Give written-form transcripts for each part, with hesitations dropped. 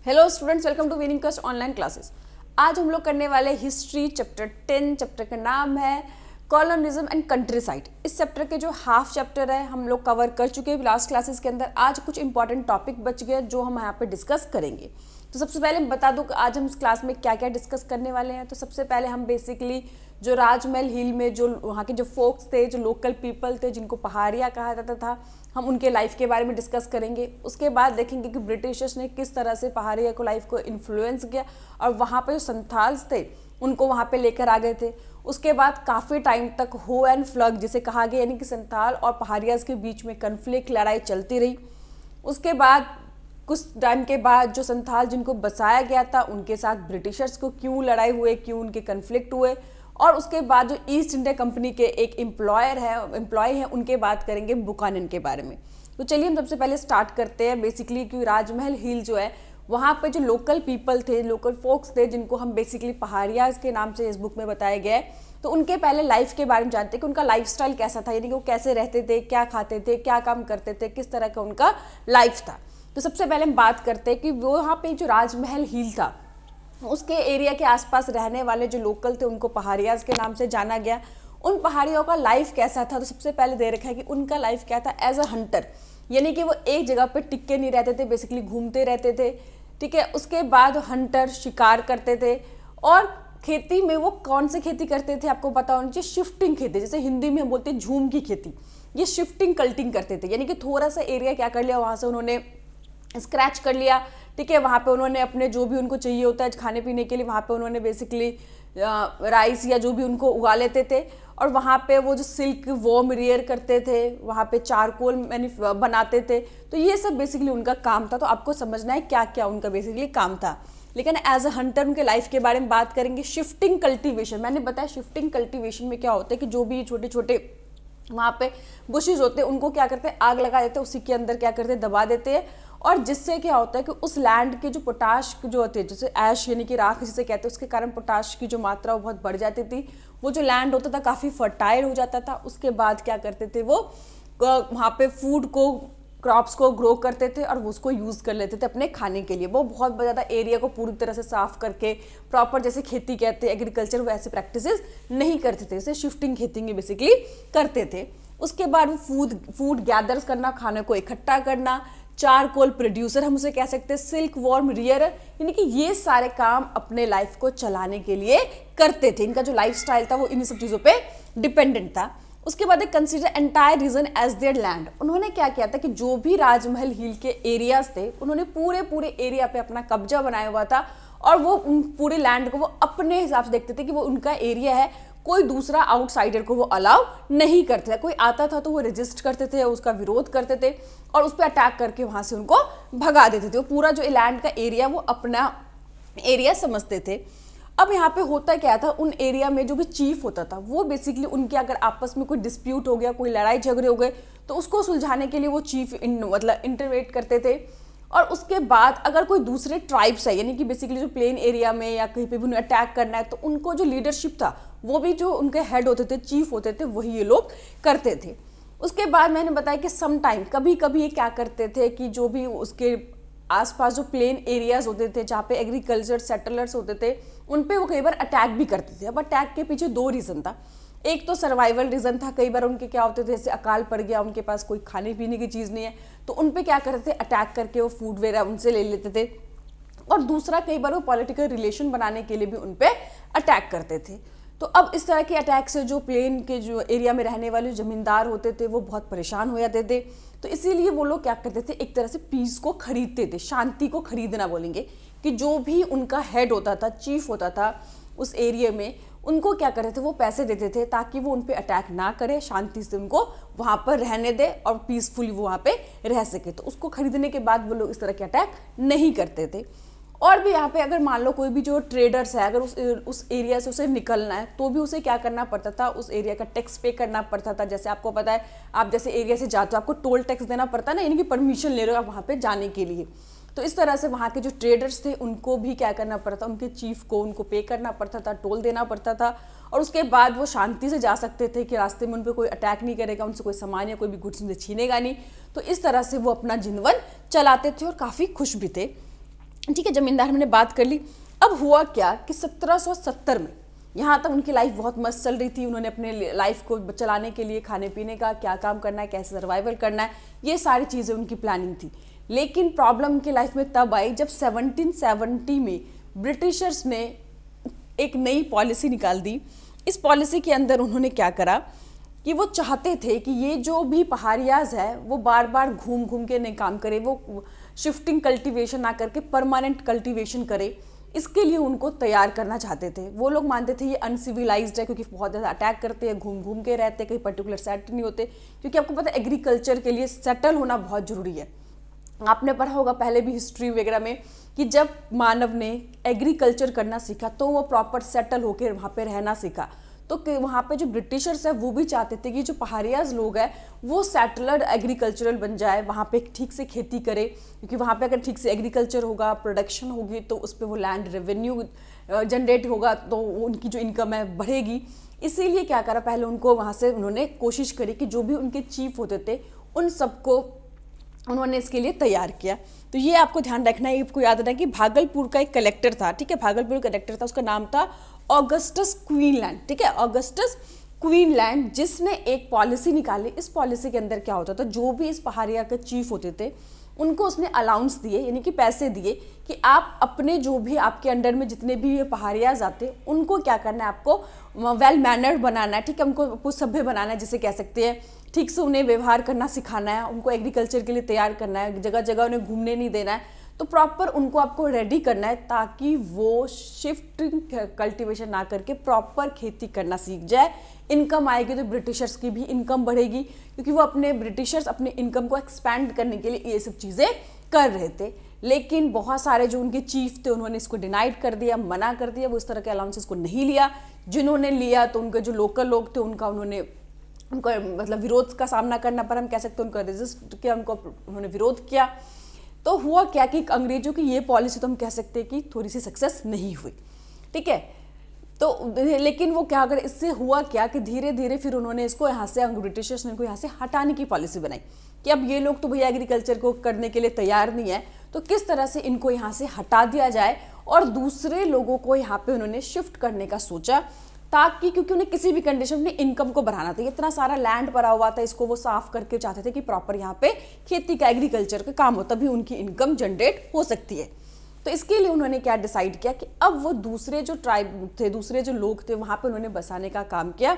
Hello students, welcome to winning cast online classes. आज हम लोग करने वाले हिस्ट्री चैप्टर 10। चैप्टर का नाम है कॉलोनिज्म एंड कंट्रीसाइड। इस चैप्टर के जो हाफ चैप्टर है हम लोग कवर कर चुके हैं लास्ट क्लासेस के अंदर। आज कुछ इंपॉर्टेंट टॉपिक बच गए जो हम यहाँ पे डिस्कस करेंगे। तो सबसे पहले मैं बता दूं कि आज हम इस क्लास में क्या क्या डिस्कस करने वाले हैं। तो सबसे पहले हम बेसिकली जो राजमहल हिल में जो वहाँ के जो फोक्स थे, जो लोकल पीपल थे, जिनको पहाड़िया कहा जाता था, हम उनके लाइफ के बारे में डिस्कस करेंगे। उसके बाद देखेंगे कि ब्रिटिशर्स ने किस तरह से पहाड़िया को लाइफ को इन्फ्लुएंस किया और वहाँ पे जो संथाल्स थे उनको वहाँ पे लेकर आ गए थे। उसके बाद काफ़ी टाइम तक हो एंड फ्लग जिसे कहा गया, यानी कि संथाल और पहाड़ियाज के बीच में कन्फ्लिक्ट, लड़ाई चलती रही। उसके बाद कुछ टाइम के बाद जो संथाल जिनको बसाया गया था उनके साथ ब्रिटिशर्स को क्यों लड़ाई हुए, क्यों उनके कन्फ्लिक्ट हुए। और उसके बाद जो ईस्ट इंडिया कंपनी के एक एम्प्लॉय है उनके बात करेंगे बुकानन के बारे में। तो चलिए हम सबसे पहले स्टार्ट करते हैं बेसिकली कि राजमहल हिल जो है वहाँ पे जो लोकल पीपल थे, लोकल फोक्स थे, जिनको हम बेसिकली पहाड़ियाज के नाम से इस बुक में बताया गया है। तो उनके पहले लाइफ के बारे में जानते हैं कि उनका लाइफस्टाइल कैसा था, यानी कि वो कैसे रहते थे, क्या खाते थे, क्या काम करते थे, किस तरह का उनका लाइफ था। तो सबसे पहले हम बात करते हैं कि वो वहाँ पे जो राजमहल हिल था उसके एरिया के आसपास रहने वाले जो लोकल थे उनको पहाड़ियाज के नाम से जाना गया। उन पहाड़ियों का लाइफ कैसा था, तो सबसे पहले दे रखा है कि उनका लाइफ क्या था एज अ हंटर, यानी कि वो एक जगह पे टिके नहीं रहते थे, बेसिकली घूमते रहते थे। ठीक है, उसके बाद हंटर शिकार करते थे। और खेती में वो कौन सी खेती करते थे आपको पता होना चाहिए, शिफ्टिंग खेती, जैसे हिंदी में हम बोलते हैं झूम की खेती। ये शिफ्टिंग कल्टिंग करते थे, यानी कि थोड़ा सा एरिया क्या कर लिया, वहाँ से उन्होंने स्क्रैच कर लिया। ठीक है, वहाँ पे उन्होंने अपने जो भी उनको चाहिए होता है खाने पीने के लिए, वहाँ पे उन्होंने बेसिकली राइस या जो भी उनको उगा लेते थे। और वहाँ पे वो जो सिल्क वॉर्म रियर करते थे, वहाँ पे चारकोल बनाते थे। तो ये सब बेसिकली उनका काम था। तो आपको समझना है क्या क्या उनका बेसिकली काम था। लेकिन एज अ हंटर उनके लाइफ के बारे में बात करेंगे। शिफ्टिंग कल्टीवेशन, मैंने बताया शिफ्टिंग कल्टीवेशन में क्या होता है कि जो भी छोटे छोटे वहाँ पे बुशेज होते हैं उनको क्या करते हैं, आग लगा देते हैं, उसी के अंदर क्या करते हैं, दबा देते हैं। और जिससे क्या होता है कि उस लैंड के जो पोटाश जो होते हैं, जैसे ऐश यानी कि राख जिसे कहते हैं, उसके कारण पोटाश की जो मात्रा वो बहुत बढ़ जाती थी। वो जो लैंड होता था काफ़ी फर्टाइल हो जाता था। उसके बाद क्या करते थे वो वहाँ पे फूड को, क्रॉप्स को ग्रो करते थे और वो उसको यूज़ कर लेते थे अपने खाने के लिए। वो बहुत ज़्यादा एरिया को पूरी तरह से साफ करके प्रॉपर जैसे खेती कहते हैं एग्रीकल्चर, वैसे प्रैक्टिसेस नहीं करते थे, जैसे शिफ्टिंग खेती बेसिकली करते थे। उसके बाद वो फूड गैदर्स करना, खाने को इकट्ठा करना, चारकोल प्रोड्यूसर हम उसे कह सकते हैं, सिल्क वॉर्म रियर, यानी कि ये सारे काम अपने लाइफ को चलाने के लिए करते थे। इनका जो लाइफस्टाइल था वो इन सब चीज़ों पे डिपेंडेंट था। उसके बाद एक consider entire region as their land. उन्होंने क्या किया था कि जो भी राजमहल हिल के एरियाज थे उन्होंने पूरे एरिया पे अपना कब्जा बनाया हुआ था। और वो उन पूरे लैंड को वो अपने हिसाब से देखते थे कि वो उनका एरिया है, कोई दूसरा आउटसाइडर को वो अलाउ नहीं करते थे। कोई आता था तो वो रेजिस्ट करते थे, उसका विरोध करते थे और उस पर अटैक करके वहाँ से उनको भगा देते थे। वो पूरा जो लैंड का एरिया वो अपना एरिया समझते थे। अब यहाँ पे होता क्या था, उन एरिया में जो भी चीफ होता था वो बेसिकली उनके अगर आपस में कोई डिस्प्यूट हो गया, कोई लड़ाई झगड़े हो गए, तो उसको सुलझाने के लिए वो चीफ मतलब इंटरवेट करते थे। और उसके बाद अगर कोई दूसरे ट्राइब्स है, यानी कि बेसिकली जो प्लेन एरिया में या कहीं पे भी उन्हें अटैक करना है, तो उनको जो लीडरशिप था वो भी जो उनके हेड होते थे, चीफ होते थे, वही ये लोग करते थे। उसके बाद मैंने बताया कि सम टाइम कभी कभी ये क्या करते थे कि जो भी उसके आसपास जो प्लेन एरियाज होते थे जहाँ पे एग्रीकल्चर सेटलर्स होते थे उन पे वो कई बार अटैक भी करते थे। अब अटैक के पीछे दो रीज़न था। एक तो सर्वाइवल रीज़न था, कई बार उनके क्या होते थे, जैसे अकाल पड़ गया, उनके पास कोई खाने पीने की चीज़ नहीं है, तो उन पे क्या करते थे, अटैक करके वो फूड वगैरह उनसे ले लेते थे। और दूसरा कई बार वो पॉलिटिकल रिलेशन बनाने के लिए भी उन पे अटैक करते थे। तो अब इस तरह के अटैक से जो प्लेन के जो एरिया में रहने वाले जमींदार होते थे वो बहुत परेशान हो जाते थे। तो इसीलिए वो लोग क्या करते थे, एक तरह से पीस को खरीदते थे, शांति को खरीदना बोलेंगे, कि जो भी उनका हेड होता था, चीफ होता था उस एरिया में, उनको क्या करते थे, वो पैसे देते थे ताकि वो उन पे अटैक ना करे, शांति से उनको वहाँ पर रहने दे और पीसफुली वो वहाँ पे रह सके। तो उसको खरीदने के बाद वो लोग इस तरह के अटैक नहीं करते थे। और भी यहाँ पे अगर मान लो कोई भी जो ट्रेडर्स है, अगर उस एरिया से उसे निकलना है तो भी उसे क्या करना पड़ता था, उस एरिया का टैक्स पे करना पड़ता था। जैसे आपको पता है, आप जैसे एरिया से जाते हो आपको टोल टैक्स देना पड़ता है ना, यानी कि परमिशन ले रहे हो आप वहाँ पे जाने के लिए। तो इस तरह से वहाँ के जो ट्रेडर्स थे उनको भी क्या करना पड़ता था, उनके चीफ को उनको पे करना पड़ता था, टोल देना पड़ता था। और उसके बाद वो शांति से जा सकते थे कि रास्ते में उन पर कोई अटैक नहीं करेगा, उनसे कोई सामान या कोई भी गुड्स उनसे छीनेगा नहीं। तो इस तरह से वो अपना जीवन चलाते थे और काफ़ी खुश भी थे। ठीक है, जमींदार हमने बात कर ली। अब हुआ क्या कि 1770 में यहाँ तक उनकी लाइफ बहुत मस्त चल रही थी। उन्होंने अपने लाइफ को चलाने के लिए खाने पीने का क्या काम करना है, कैसे सर्वाइवल करना है, ये सारी चीज़ें उनकी प्लानिंग थी। लेकिन प्रॉब्लम उनकी लाइफ में तब आई जब 1770 में ब्रिटिशर्स ने एक नई पॉलिसी निकाल दी। इस पॉलिसी के अंदर उन्होंने क्या करा कि वो चाहते थे कि ये जो भी पहाड़ियाज है वो बार बार घूम घूम के नहीं काम करे, वो शिफ्टिंग कल्टीवेशन ना करके परमानेंट कल्टीवेशन करे। इसके लिए उनको तैयार करना चाहते थे। वो लोग मानते थे ये अनसिविलाइज्ड है क्योंकि बहुत ज़्यादा अटैक करते हैं, घूम घूम के रहते हैं, कहीं पर्टिकुलर सेट नहीं होते। क्योंकि आपको पता है एग्रीकल्चर के लिए सेटल होना बहुत ज़रूरी है। आपने पढ़ा होगा पहले भी हिस्ट्री वगैरह में कि जब मानव ने एग्रीकल्चर करना सीखा तो वो प्रॉपर सेटल होकर वहाँ पे रहना सीखा। तो वहाँ पे जो ब्रिटिशर्स है वो भी चाहते थे कि जो पहाड़ियाज लोग हैं वो सेटलर्ड एग्रीकल्चरल बन जाए, वहाँ पे ठीक से खेती करे। क्योंकि वहाँ पे अगर ठीक से एग्रीकल्चर होगा, प्रोडक्शन होगी, तो उस पर वो लैंड रेवेन्यू जनरेट होगा, तो उनकी जो इनकम है बढ़ेगी। इसीलिए क्या करा, पहले उनको वहाँ से उन्होंने कोशिश करी कि जो भी उनके चीफ होते थे उन सबको उन्होंने इसके लिए तैयार किया। तो ये आपको ध्यान रखना है, आपको याद रखना है कि भागलपुर का एक कलेक्टर था, ठीक है, भागलपुर का कलेक्टर था, उसका नाम था ऑगस्टस क्वीनलैंड, ठीक है, ऑगस्टस क्वीनलैंड, जिसने एक पॉलिसी निकाली। इस पॉलिसी के अंदर क्या होता था, जो भी इस पहाड़िया के चीफ होते थे उनको उसने अलाउंस दिए, यानी कि पैसे दिए कि आप अपने जो भी आपके अंडर में जितने भी ये पहाड़ियाज आते उनको क्या करना है, आपको वेल मैनर्ड बनाना है, ठीक है, उनको सभ्य बनाना है जिसे कह सकते हैं, ठीक से उन्हें व्यवहार करना सिखाना है, उनको एग्रीकल्चर के लिए तैयार करना है, जगह जगह उन्हें घूमने नहीं देना है। तो प्रॉपर उनको आपको रेडी करना है ताकि वो शिफ्ट कल्टीवेशन ना करके प्रॉपर खेती करना सीख जाए। इनकम आएगी तो ब्रिटिशर्स की भी इनकम बढ़ेगी, क्योंकि वो ब्रिटिशर्स अपने इनकम को एक्सपैंड करने के लिए ये सब चीज़ें कर रहे थे। लेकिन बहुत सारे जो उनके चीफ थे उन्होंने इसको डिनाइड कर दिया, मना कर दिया, वो इस तरह के अलाउंसेस को नहीं लिया। जिन्होंने लिया तो उनके जो लोकल लोग थे उनको मतलब विरोध का सामना करना, पर हम कह सकते हैं उनको रेजिस्ट किया, उन्होंने विरोध किया। तो हुआ क्या कि अंग्रेजों की ये पॉलिसी तो हम कह सकते हैं कि थोड़ी सी सक्सेस नहीं हुई, ठीक है। तो लेकिन वो क्या, अगर इससे हुआ क्या कि धीरे धीरे फिर उन्होंने इसको यहाँ से, ब्रिटिशर्स ने इनको यहाँ से हटाने की पॉलिसी बनाई कि अब ये लोग तो भैया एग्रीकल्चर को करने के लिए तैयार नहीं है, तो किस तरह से इनको यहाँ से हटा दिया जाए। और दूसरे लोगों को यहाँ पे उन्होंने शिफ्ट करने का सोचा, ताकि क्योंकि उन्हें किसी भी कंडीशन में इनकम को बढ़ाना था। इतना सारा लैंड पड़ा हुआ था, इसको वो साफ करके चाहते थे कि प्रॉपर यहाँ पे खेती का, एग्रीकल्चर का काम हो, तभी उनकी इनकम जनरेट हो सकती है। तो इसके लिए उन्होंने क्या डिसाइड किया कि अब वो दूसरे जो ट्राइब थे, दूसरे जो लोग थे, वहाँ पे उन्होंने बसाने का काम किया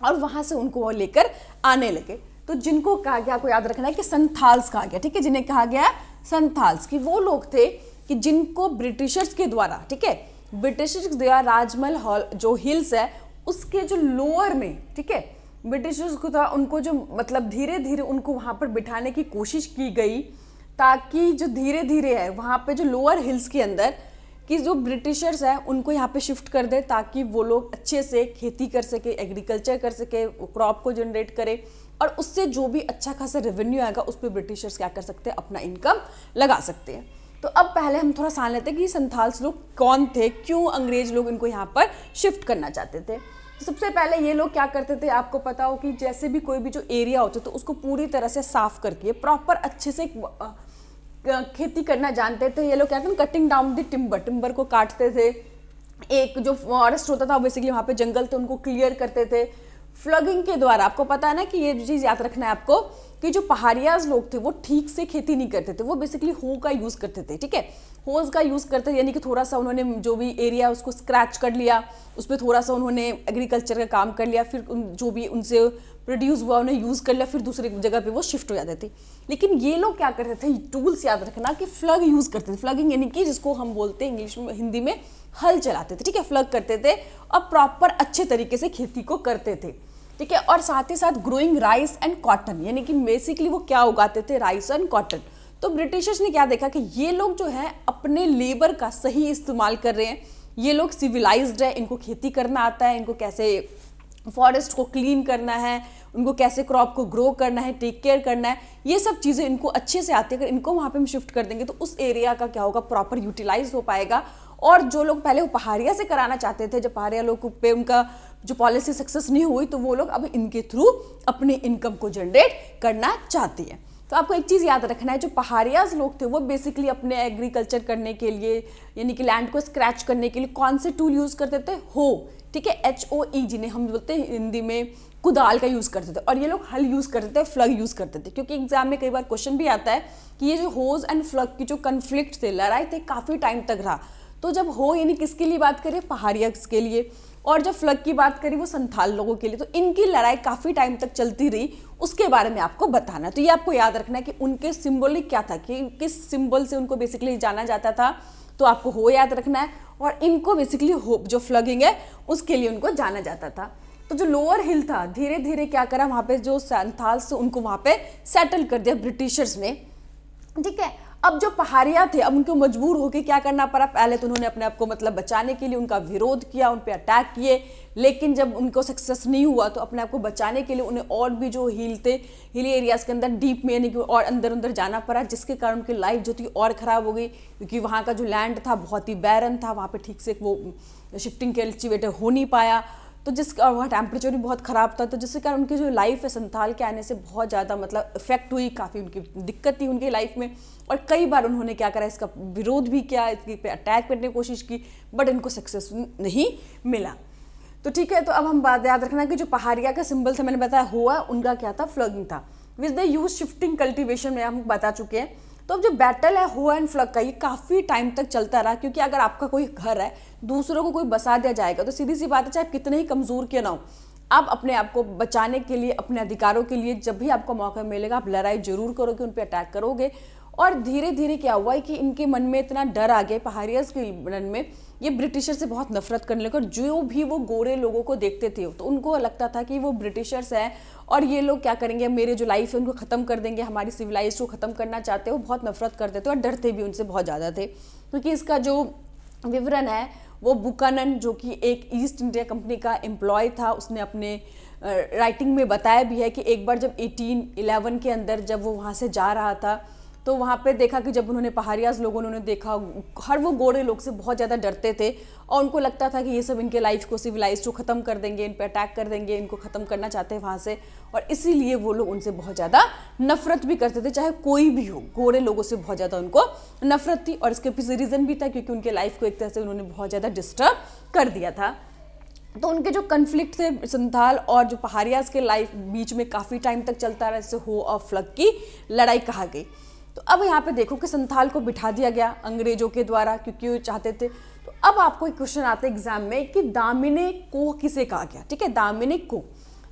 और वहाँ से उनको वो लेकर आने लगे। तो जिनको कहा गया, आपको याद रखना है कि संथाल्स कहा गया, ठीक है, जिन्हें कहा गया संथाल्स, कि वो लोग थे कि जिनको ब्रिटिशर्स के द्वारा, ठीक है, ब्रिटिशर्स के द्वारा राजमहल हॉल जो हिल्स है उसके जो लोअर में, ठीक है, ब्रिटिशर्स को था, उनको जो मतलब धीरे धीरे उनको वहाँ पर बिठाने की कोशिश की गई, ताकि जो धीरे धीरे है वहाँ पे जो लोअर हिल्स के अंदर कि जो ब्रिटिशर्स हैं उनको यहाँ पे शिफ्ट कर दे, ताकि वो लोग अच्छे से खेती कर सके, एग्रीकल्चर कर सके, क्रॉप को जनरेट करे, और उससे जो भी अच्छा खासा रेवेन्यू आएगा उस पर ब्रिटिशर्स क्या कर सकते हैं, अपना इनकम लगा सकते हैं। तो अब पहले हम थोड़ा जान लेते हैं कि संथाल्स लोग कौन थे, क्यों अंग्रेज लोग इनको यहाँ पर शिफ्ट करना चाहते थे। तो सबसे पहले ये लोग क्या करते थे, आपको पता हो कि जैसे भी कोई भी जो एरिया होता तो उसको पूरी तरह से साफ करके प्रॉपर अच्छे से खेती करना जानते थे। ये लोग क्या करते, कटिंग डाउन द टिम्बर को काटते थे। एक जो फॉरेस्ट होता था बेसिकली वहाँ पे जंगल थे उनको क्लियर करते थे। फ्लगिंग के द्वारा, आपको पता है ना कि ये चीज़ याद रखना है आपको कि जो पहाड़ियाज लोग थे वो ठीक से खेती नहीं करते थे, वो बेसिकली हो का यूज़ करते थे, ठीक है, होज का यूज़ करते थे, यानी कि थोड़ा सा उन्होंने जो भी एरिया उसको स्क्रैच कर लिया, उस पर थोड़ा सा उन्होंने एग्रीकल्चर का काम कर लिया, फिर जो भी उनसे प्रोड्यूस हुआ उन्हें यूज़ कर लिया, फिर दूसरी जगह पे वो शिफ्ट हो जाते थे। लेकिन ये लोग क्या करते थे, टूल्स याद रखना कि फ्लग यूज़ करते थे। फ्लगिंग यानी कि जिसको हम बोलते हैं इंग्लिश में, हिंदी में हल चलाते थे, ठीक है, फ्लग करते थे और प्रॉपर अच्छे तरीके से खेती को करते थे, ठीक है। और साथ ही साथ ग्रोइंग राइस एंड कॉटन, यानी कि बेसिकली वो क्या उगाते थे, राइस एंड कॉटन। तो ब्रिटिशर्स ने क्या देखा कि ये लोग जो है अपने लेबर का सही इस्तेमाल कर रहे हैं, ये लोग सिविलाइज्ड है, इनको खेती करना आता है, इनको कैसे फॉरेस्ट को क्लीन करना है, उनको कैसे क्रॉप को ग्रो करना है, टेक केयर करना है, ये सब चीज़ें इनको अच्छे से आती है। अगर इनको वहाँ पे हम शिफ्ट कर देंगे तो उस एरिया का क्या होगा, प्रॉपर यूटिलाइज हो पाएगा। और जो लोग पहले वो पहाड़िया से कराना चाहते थे, जब पहाड़िया लोग पे उनका जो पॉलिसी सक्सेस नहीं हुई, तो वो लोग अब इनके थ्रू अपनी इनकम को जनरेट करना चाहती है। तो आपको एक चीज़ याद रखना है, जो पहाड़ियाज लोग थे वो बेसिकली अपने एग्रीकल्चर करने के लिए यानी कि लैंड को स्क्रैच करने के लिए कौन से टूल यूज़ करते थे? हो, ठीक है, HOE, जिन्हें हम बोलते हैं हिंदी में कुदाल का यूज़ करते थे। और ये लोग हल यूज़ करते थे, फ्लग यूज़ करते थे, क्योंकि एग्जाम में कई बार क्वेश्चन भी आता है कि ये जो होज एंड फ्लग की जो कन्फ्लिक्ट थे, लड़ाई थे, काफ़ी टाइम तक रहा। तो जब हो यानी किसके लिए बात करें? पहाड़ियाज के लिए। और जब फ्लग की बात करी वो संथाल लोगों के लिए। तो इनकी लड़ाई काफ़ी टाइम तक चलती रही, उसके बारे में आपको बताना है। तो ये आपको याद रखना है कि उनके सिंबलिक क्या था, कि किस सिंबल से उनको बेसिकली जाना जाता था। तो आपको हो याद रखना है, और इनको बेसिकली हो जो फ्लगिंग है उसके लिए उनको जाना जाता था। तो जो लोअर हिल था, धीरे धीरे क्या करा, वहाँ पे जो संथाल्स से उनको वहाँ पे सेटल कर दिया ब्रिटिशर्स ने, ठीक है। अब जो पहाड़िया थे, अब उनको मजबूर होकर क्या करना पड़ा, पहले तो उन्होंने अपने आप को मतलब बचाने के लिए उनका विरोध किया, उन पे अटैक किए, लेकिन जब उनको सक्सेस नहीं हुआ तो अपने आप को बचाने के लिए उन्हें और भी जो हिली एरियाज के अंदर डीप में यानी कि और अंदर अंदर जाना पड़ा, जिसके कारण उनकी लाइफ जो थी और ख़राब हो गई, क्योंकि वहाँ का जो लैंड था बहुत ही बैरन था, वहाँ पर ठीक से वो शिफ्टिंग कल्टीवेटर हो नहीं पाया, तो और वहाँ टेम्परेचर भी बहुत ख़राब था, तो जिसके कारण उनकी जो लाइफ है संथाल के आने से बहुत ज़्यादा मतलब इफेक्ट हुई, काफ़ी उनकी दिक्कत थी उनकी लाइफ में। और कई बार उन्होंने क्या करा, इसका विरोध भी किया, इसके पे अटैक करने की कोशिश की, बट इनको सक्सेस नहीं मिला। तो ठीक है, तो अब हम बात याद रखना कि जो पहाड़िया का सिंबल था, मैंने बताया हुआ, उनका क्या था, फ्लगिंग था, विच दे यूज शिफ्टिंग कल्टिवेशन में हम बता चुके हैं। तो अब जो बैटल है हुआ एंड फ्लग का, ये काफ़ी टाइम तक चलता रहा, क्योंकि अगर आपका कोई घर है, दूसरों को कोई बसा दिया जाएगा, तो सीधी सी बात है, चाहे कितने ही कमज़ोर क्यों ना हो, आप अपने आप को बचाने के लिए, अपने अधिकारों के लिए जब भी आपको मौका मिलेगा आप लड़ाई जरूर करोगे, उन पर अटैक करोगे। और धीरे धीरे क्या हुआ है कि इनके मन में इतना डर आ गया, पहाड़ियाज के मन में, ये ब्रिटिशर से बहुत नफरत करने लगे। और जो भी वो गोरे लोगों को देखते थे तो उनको लगता था कि वो ब्रिटिशर्स हैं और ये लोग क्या करेंगे, मेरे जो लाइफ है उनको ख़त्म कर देंगे, हमारी सिविलाइज को ख़त्म करना चाहते हैं। वो बहुत नफरत करते थे और डरते भी उनसे बहुत ज़्यादा थे, क्योंकि इसका जो विवरण है वो बुकानन, जो कि एक ईस्ट इंडिया कंपनी का एम्प्लॉय था, उसने अपने राइटिंग में बताया भी है कि एक बार जब 1811 के अंदर जब वो वहाँ से जा रहा था, तो वहाँ पे देखा कि जब उन्होंने पहाड़ियाज लोगों ने देखा, हर वो गोरे लोग से बहुत ज़्यादा डरते थे और उनको लगता था कि ये सब इनके लाइफ को, सिविलाइज को ख़त्म कर देंगे, इन पे अटैक कर देंगे, इनको ख़त्म करना चाहते हैं वहाँ से। और इसीलिए वो लोग उनसे बहुत ज़्यादा नफरत भी करते थे, चाहे कोई भी हो, गोरे लोगों से बहुत ज़्यादा उनको नफरत थी। और इसके पीछे रीज़न भी था क्योंकि उनके लाइफ को एक तरह से उन्होंने बहुत ज़्यादा डिस्टर्ब कर दिया था। तो उनके जो कन्फ्लिक्ट थे संथाल और जो पहाड़ियाज के लाइफ बीच में काफ़ी टाइम तक चलता रहा, जिसे हो और फ्लग की लड़ाई कहा गई। तो अब यहाँ पे देखो कि संथाल को बिठा दिया गया अंग्रेजों के द्वारा, क्योंकि वो चाहते थे। तो अब आपको एक क्वेश्चन आता है एग्जाम में कि दामिने को किसे कहा गया, ठीक है, दामिने को।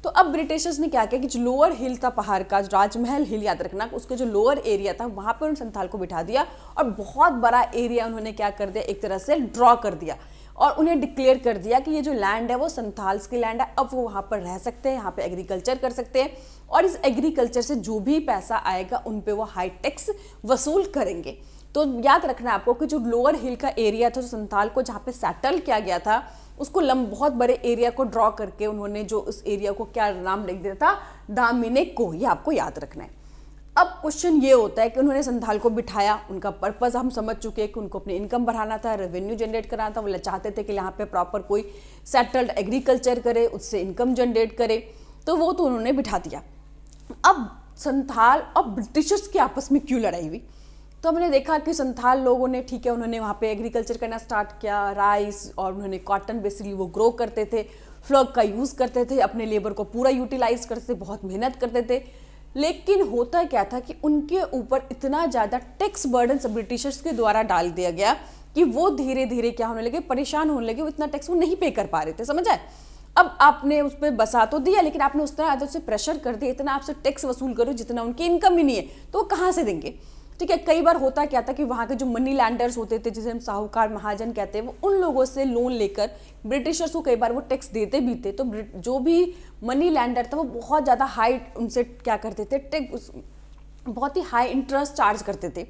तो अब ब्रिटिशर्स ने क्या किया कि जो लोअर हिल था पहाड़ का, राजमहल हिल याद रखना, उसके जो लोअर एरिया था वहाँ पर उन संथाल को बिठा दिया और बहुत बड़ा एरिया उन्होंने क्या कर दिया, एक तरह से ड्रॉ कर दिया और उन्हें डिक्लेयर कर दिया कि ये जो लैंड है वो संथाल्स की लैंड है, अब वो वहाँ पर रह सकते हैं, यहाँ पे एग्रीकल्चर कर सकते हैं और इस एग्रीकल्चर से जो भी पैसा आएगा उन पे वो हाई टैक्स वसूल करेंगे। तो याद रखना आपको कि जो लोअर हिल का एरिया था, जो संथाल को जहाँ पे सेटल किया गया था, उसको बहुत बड़े एरिया को ड्रॉ करके उन्होंने जो उस एरिया को क्या नाम लिख दिया था, दामिने को। ये आपको याद रखना है। अब क्वेश्चन ये होता है कि उन्होंने संथाल को बिठाया, उनका पर्पस हम समझ चुके हैं कि उनको अपनी इनकम बढ़ाना था, रेवेन्यू जनरेट कराना था। वो चाहते थे कि यहाँ पे प्रॉपर कोई सेटल्ड एग्रीकल्चर करे, उससे इनकम जनरेट करे, तो वो तो उन्होंने बिठा दिया। अब संथाल और ब्रिटिशर्स की आपस में क्यों लड़ाई हुई, तो हमने देखा कि संथाल लोगों ने, ठीक है, उन्होंने वहाँ पे एग्रीकल्चर करना स्टार्ट किया, राइस और उन्होंने कॉटन बेसिकली वो ग्रो करते थे, फ्लॉग का यूज़ करते थे, अपने लेबर को पूरा यूटिलाइज करते थे, बहुत मेहनत करते थे। लेकिन होता क्या था कि उनके ऊपर इतना ज़्यादा टैक्स बर्डन ब्रिटिशर्स के द्वारा डाल दिया गया कि वो धीरे धीरे क्या होने लगे, परेशान होने लगे, वो इतना टैक्स वो नहीं पे कर पा रहे थे, समझ आए। अब आपने उस पर बसा तो दिया, लेकिन आपने उस तरह से प्रेशर कर दिया, इतना आपसे टैक्स वसूल करो जितना उनकी इनकम ही नहीं है, तो वो कहाँ से देंगे, ठीक है। कई बार होता क्या था कि वहाँ के जो मनी लैंडर्स होते थे, जिसे हम साहूकार महाजन कहते हैं, वो उन लोगों से लोन लेकर ब्रिटिशर्स को कई बार वो टैक्स देते भी थे। तो जो भी मनी लैंडर था वो बहुत ज़्यादा हाई उनसे क्या करते थे, टैक्स बहुत ही हाई इंटरेस्ट चार्ज करते थे।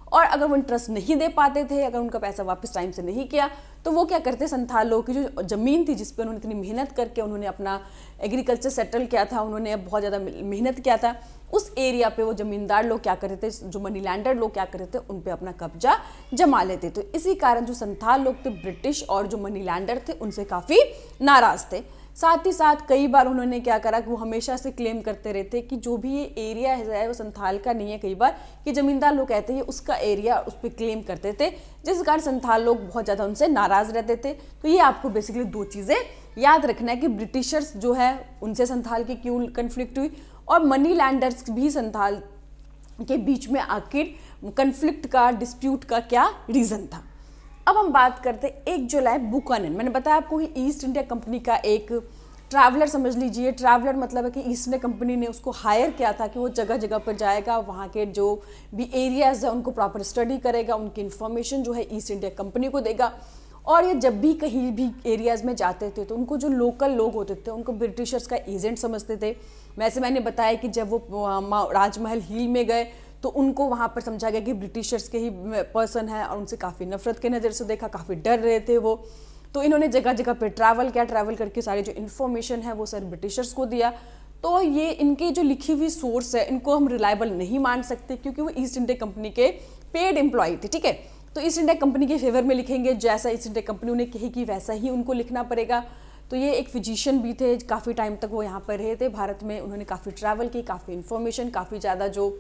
और अगर वो इंटरेस्ट नहीं दे पाते थे, अगर उनका पैसा वापस टाइम से नहीं किया, तो वो क्या करते, संथाल लोगों की जो ज़मीन थी जिस पर उन्होंने इतनी मेहनत करके उन्होंने अपना एग्रीकल्चर सेटल किया था, उन्होंने बहुत ज़्यादा मेहनत किया था, उस एरिया पे वो ज़मींदार लोग क्या करते थे, जो मनी लैंडर लोग क्या करते थे, उन पे अपना कब्जा जमा लेते। तो इसी कारण जो संथाल लोग थे, ब्रिटिश और जो मनी लैंडर थे, उनसे काफ़ी नाराज़ थे। साथ ही साथ कई बार उन्होंने क्या करा कि वो हमेशा से क्लेम करते रहते कि जो भी ये एरिया है वो संथाल का नहीं है, कई बार कि जमींदार लोग कहते हैं उसका एरिया, उस पर क्लेम करते थे, जिस कारण संथाल लोग बहुत ज़्यादा उनसे नाराज़ रहते थे। तो ये आपको बेसिकली दो चीज़ें याद रखना है कि ब्रिटिशर्स जो है उनसे संथाल की क्यों कन्फ्लिक्ट हुई, और मनी लैंडर्स भी संथाल के बीच में आखिर कन्फ्लिक्ट का, डिस्प्यूट का क्या रीज़न था। अब हम बात करते हैं एक जो है बुकानन। मैंने बताया आपको कि ईस्ट इंडिया कंपनी का एक ट्रैवलर समझ लीजिए। ट्रैवलर मतलब है कि ईस्ट इंडिया कंपनी ने उसको हायर किया था कि वो जगह जगह पर जाएगा, वहाँ के जो भी एरियाज़ है उनको प्रॉपर स्टडी करेगा, उनकी इन्फॉर्मेशन जो है ईस्ट इंडिया कंपनी को देगा। और ये जब भी कहीं भी एरियाज़ में जाते थे तो उनको जो लोकल लोग होते थे उनको ब्रिटिशर्स का एजेंट समझते थे। वैसे मैंने बताया कि जब वो राजमहल हिल में गए तो उनको वहाँ पर समझा गया कि ब्रिटिशर्स के ही पर्सन है, और उनसे काफ़ी नफरत के नज़र से देखा, काफ़ी डर रहे थे वो। तो इन्होंने जगह जगह पे ट्रैवल किया, ट्रैवल करके सारी जो इन्फॉर्मेशन है वो सर ब्रिटिशर्स को दिया। तो ये इनकी जो लिखी हुई सोर्स है इनको हम रिलायबल नहीं मान सकते, क्योंकि वो ईस्ट इंडिया कंपनी के पेड एम्प्लॉय थे, ठीक है। तो ईस्ट इंडिया कंपनी के फेवर में लिखेंगे, जैसा ईस्ट इंडिया कंपनी उन्हें कहेगी वैसा ही उनको लिखना पड़ेगा। तो ये एक फिजिशियन भी थे, काफ़ी टाइम तक वो यहाँ पर रहे थे भारत में, उन्होंने काफ़ी ट्रैवल की, काफ़ी इन्फॉर्मेशन, काफ़ी ज़्यादा जो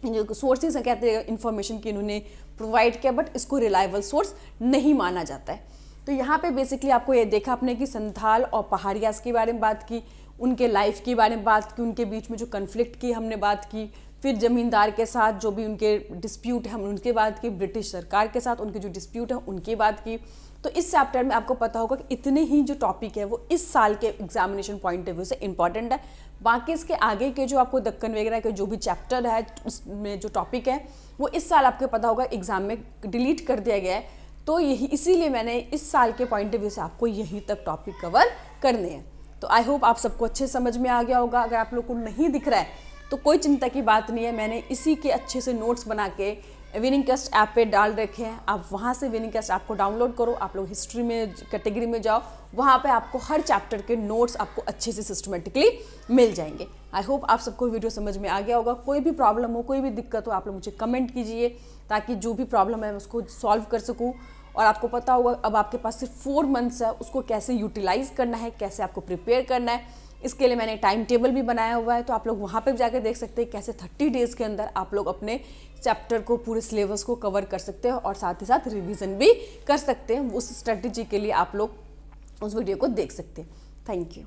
सोर्सेज हैं कहते हैं इन्फॉर्मेशन की उन्होंने प्रोवाइड किया, बट इसको रिलायबल सोर्स नहीं माना जाता है। तो यहाँ पे बेसिकली आपको ये देखा आपने कि संथाल और पहाड़ियास के बारे में बात की, उनके लाइफ के बारे में बात की, उनके बीच में जो कन्फ्लिक्ट की हमने बात की, फिर ज़मींदार के साथ जो भी उनके डिस्प्यूट है हम उनके बात की, ब्रिटिश सरकार के साथ उनके जो डिस्प्यूट है उनकी बात की। तो इस चैप्टर में आपको पता होगा कि इतने ही जो टॉपिक है वो इस साल के एग्जामिनेशन पॉइंट ऑफ व्यू से इंपॉर्टेंट है। बाकी इसके आगे के जो आपको दक्कन वगैरह के जो भी चैप्टर है उसमें जो टॉपिक है वो इस साल आपको पता होगा एग्जाम में डिलीट कर दिया गया है। तो यही इसीलिए मैंने इस साल के पॉइंट ऑफ व्यू से आपको यहीं तक टॉपिक कवर करने हैं। तो आई होप आप सबको अच्छे समझ में आ गया होगा। अगर आप लोग को नहीं दिख रहा है तो कोई चिंता की बात नहीं है, मैंने इसी के अच्छे से नोट्स बना के विनिंग टेस्ट ऐप पे डाल रखे हैं। आप वहाँ से विनिंग टेस्ट ऐप को डाउनलोड करो, आप लोग हिस्ट्री में कैटेगरी में जाओ, वहाँ पे आपको हर चैप्टर के नोट्स आपको अच्छे से सिस्टमेटिकली मिल जाएंगे। आई होप आप सबको वीडियो समझ में आ गया होगा। कोई भी प्रॉब्लम हो, कोई भी दिक्कत हो, आप लोग मुझे कमेंट कीजिए ताकि जो भी प्रॉब्लम है मैं उसको सॉल्व कर सकूँ। और आपको पता होगा अब आपके पास सिर्फ 4 मंथ्स है, उसको कैसे यूटिलाइज करना है, कैसे आपको प्रिपेयर करना है, इसके लिए मैंने टाइम टेबल भी बनाया हुआ है। तो आप लोग वहाँ पर जाकर देख सकते हैं कैसे 30 डेज़ के अंदर आप लोग अपने चैप्टर को, पूरे सिलेबस को कवर कर सकते हो और साथ ही साथ रिवीजन भी कर सकते हैं। उस स्ट्रेटजी के लिए आप लोग उस वीडियो को देख सकते हैं। Thank you.